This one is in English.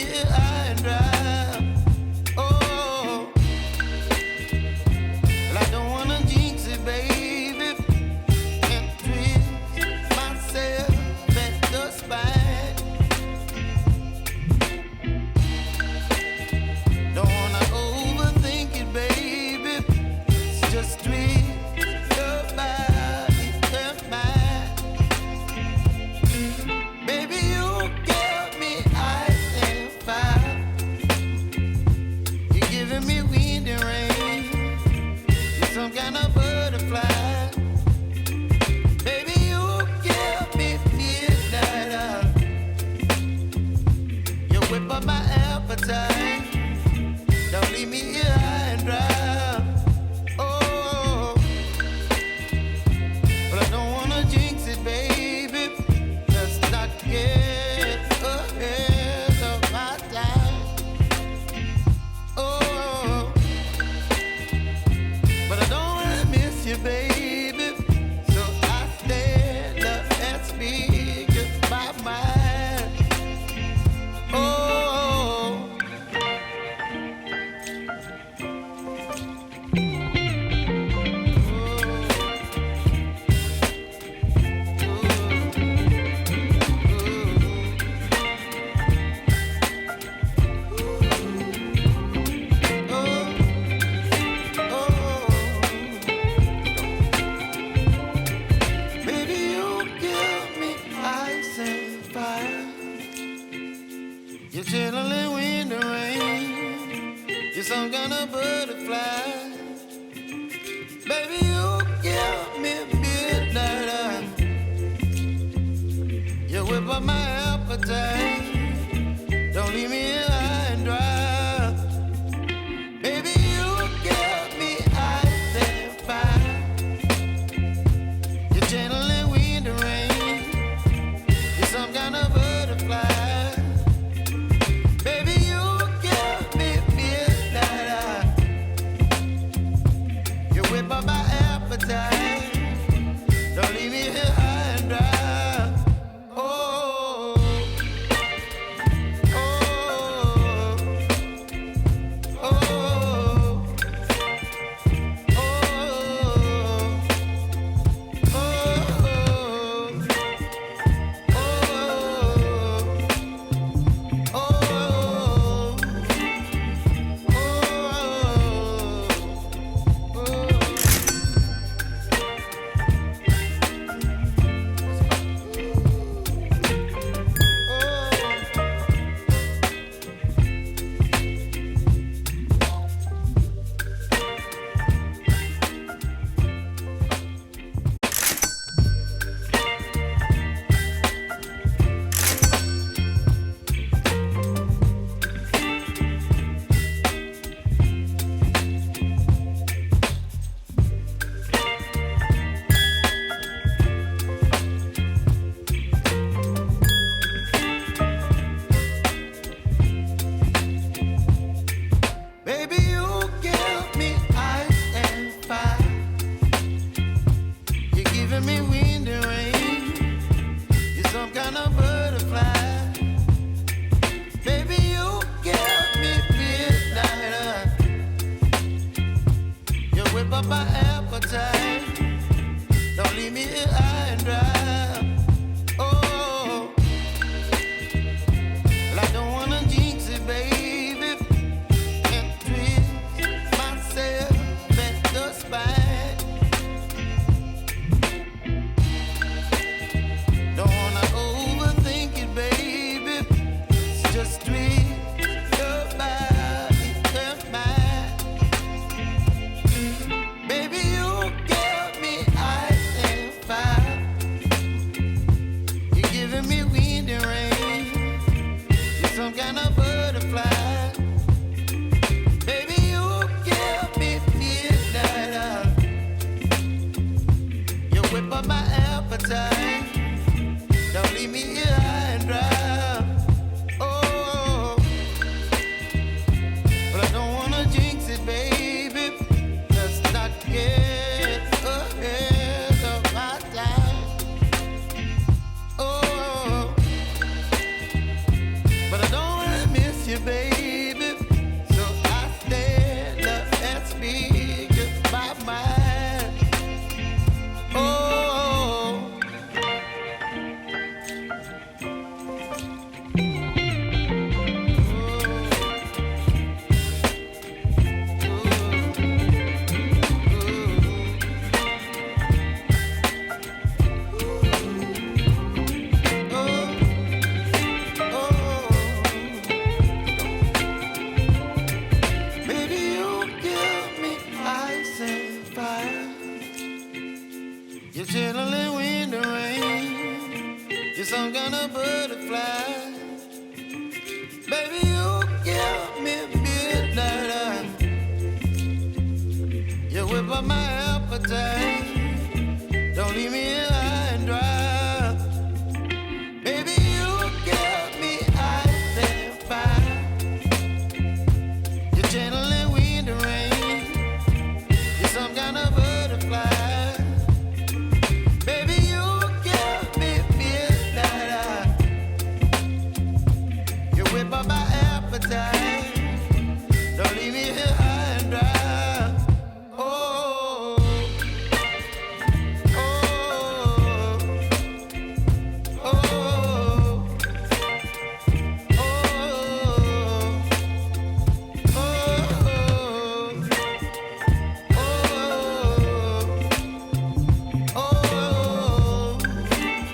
here high and dry. Oh, well, I don't wanna jinx it, baby, and twist myself at the spine. Don't wanna overthink it, baby. It's just twist your body and mine. Baby, you give me ice and fire. You're giving me wind and rain. You're some kind of butterfly. Baby, you give me midnight. You whip up my appetite. Don't leave me here high and dry. Oh, but I don't wanna jinx it, baby. Let's not get ahead of my time. Oh, but I don't wanna miss you, baby. So I stand up and speak my mind. Oh. Baby, you give me ice and fire. You're chilling wind and rain. You're some kind of butterfly. Baby, you give me midnight. You whip up my appetite. Don't leave me here high and dry. Baby, you give me ice and fire. You're channeling wind and rain. You're some kind of butterfly. Baby, you give me midnight. You whip up my appetite. Don't leave me here high and dry. Oh, oh, oh, oh, baby, you give me ice and fire. You're giving me wind and rain. You're some kind of butterfly. Baby, you give me midnight. You whip up my appetite. Don't leave me here high and dry. Oh, well, I don't wanna jinx it, baby, and twist myself at the spine. Don't wanna overthink it, baby. It's just twist your body and mine. Baby, you give me ice and fire. You're giving me wind and rain. You're some kind of butterfly. Baby, you give me midnight. You whip up my appetite. Don't leave me here high and dry. Oh, but I don't wanna jinx it, baby. Let's not get ahead of my time. Oh, but I don't wanna miss you, baby. So I stand up and speak my mind. Oh, baby, you give me ice and fire. You're chilling in the rain. You're some kind of butterfly. Baby, you give me midnight. You whip up my appetite. Don't leave me here high and dry. Baby, you give me ice and fire. You're channeling wind and rain. You're some kind of butterfly. Baby, you give me midnight. You whip up my appetite. Don't leave me here